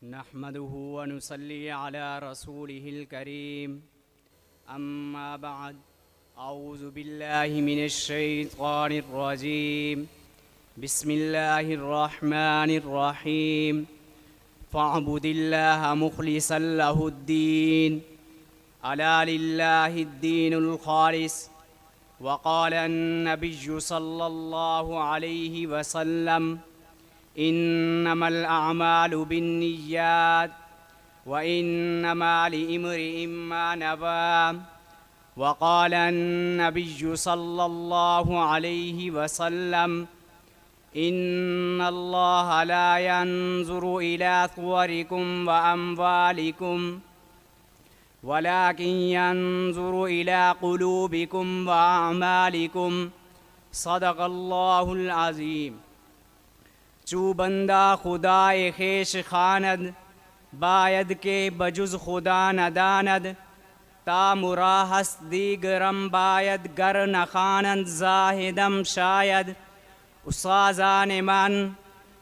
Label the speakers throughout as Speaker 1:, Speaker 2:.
Speaker 1: نحمده ونصلي على رسوله الكريم أما بعد أعوذ بالله من الشيطان الرجيم بسم الله الرحمن الرحيم فاعبد الله مخلصا له الدين ألا لله الدين الخالص وقال النبي صلى الله عليه وسلم إنما الأعمال بالنيات وإنما لامرئ ما نوى وقال النبي صلى الله عليه وسلم إن الله لا ينظر إلى صوركم وأموالكم ولكن ينظر إلى قلوبكم وأعمالكم صدق الله العظيم. چو بندہ خدائے خیش خاند باید کے بجز خدا نداند تا مراحست دیگرم باید گر نخانند زاہدم شاید. استاذان من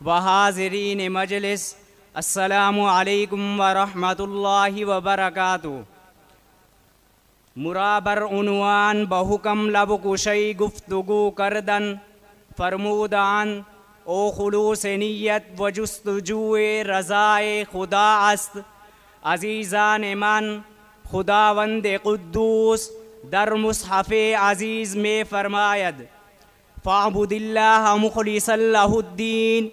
Speaker 1: و حاضرین مجلس السلام علیکم ورحمۃ اللہ وبرکاتہ. مرابر عنوان بحکم لب کشی گفتگو کردن فرمودان او خلوص نیت و جستجوئے رضائے خدا است. عزیزان من خداوند قدوس در مصحف عزیز میں فرماید فاعبد اللہ مخلصا لہ الدین،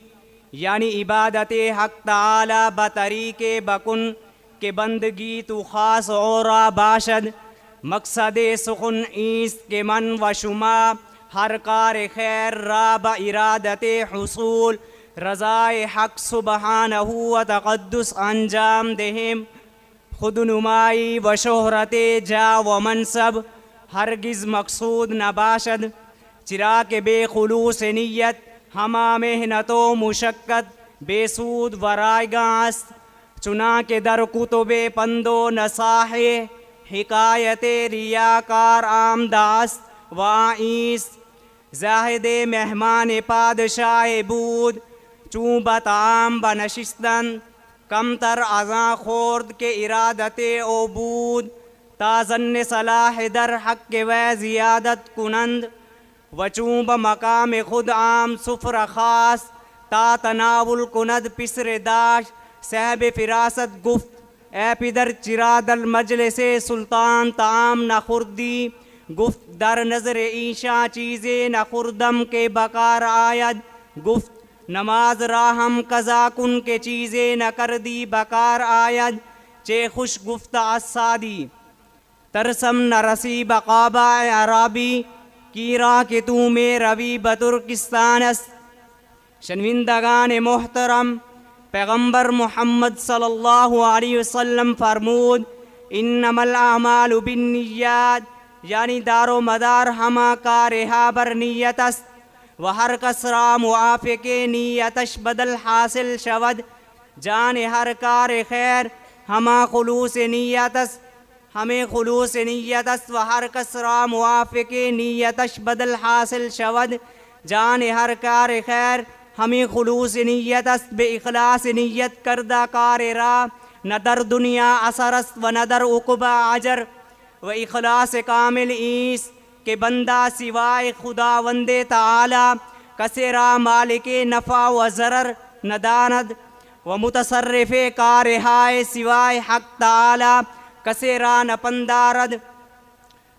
Speaker 1: یعنی عبادت حق تعالی بطریق بکن کہ بندگی تو خاص اورا باشد. مقصد سخن ایست کہ من و شما ہر کار خیر را با ارادت حصول رضائے حق سبحانہ و تقدس انجام دہم. خود نمائی و شہرت جا و منصب ہرگز مقصود نہ باشد، چرا کہ بے خلوص نیت ہما محنت و مشقت بے سود و رائگاں است. چنانکہ در کتب پند و نصاحِ حکایت ریاکار آمدہ است و ایست زاہد مہمان پادشاہ بود چون بطعام بنشستن کم تر ازاں خورد کے ارادت او بود تا ظن صلاح در حق و زیادت کنند و چون بمقام خود عام سفر خاص تا تناول کند پسر داشت صاحب فراست گفت اے پدر چرا دل مجلس سلطان طعام نہ خوردی؟ گفت در نظر ایشا چیزیں نہ خوردم کے بکار آید. گفت نماز را ہم قضا کن کے چیزیں نہ کردی بکار آید. چے خوش گفت اسادی ترسم نہ رسی بقابہ عرابی کی راہ کہ تو میں روی بترکستان است. شنوندگان محترم، پیغمبر محمد صلی اللہ علیہ وسلم فرمود انما الاعمال بالنیات، یعنی دار و مدار ہما کارہا بر نیت است و ہر کس را موافق نیتش بدل حاصل شود. جان ہر کار خیر ہما خلوص نیت است، ہمیں خلوص نیت است و ہر کس را موافق نیتش بدل حاصل شود. جان ہر کار خیر ہمیں خلوص نیت است، بے اخلاص نیت کردہ کار را نہ در دنیا اثر است و نہ در عقبہ اجر. و اخلاص کامل ایس کہ بندہ سوائے خداوند تعالی کسی را مالک نفع و ضرر نہ داند و متصرف کارہائے سوائے حق تعالی کسی را نہ پندارد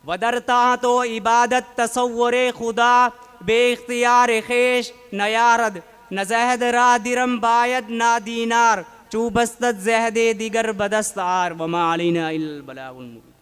Speaker 1: و در طاعت و عبادت تصور خدا بے اختیار خیش نہ یارد. نہ زہد را درم باید نہ دینار چو بستت زہد دیگر بدست آر وما علینا الا البلاغ المبین.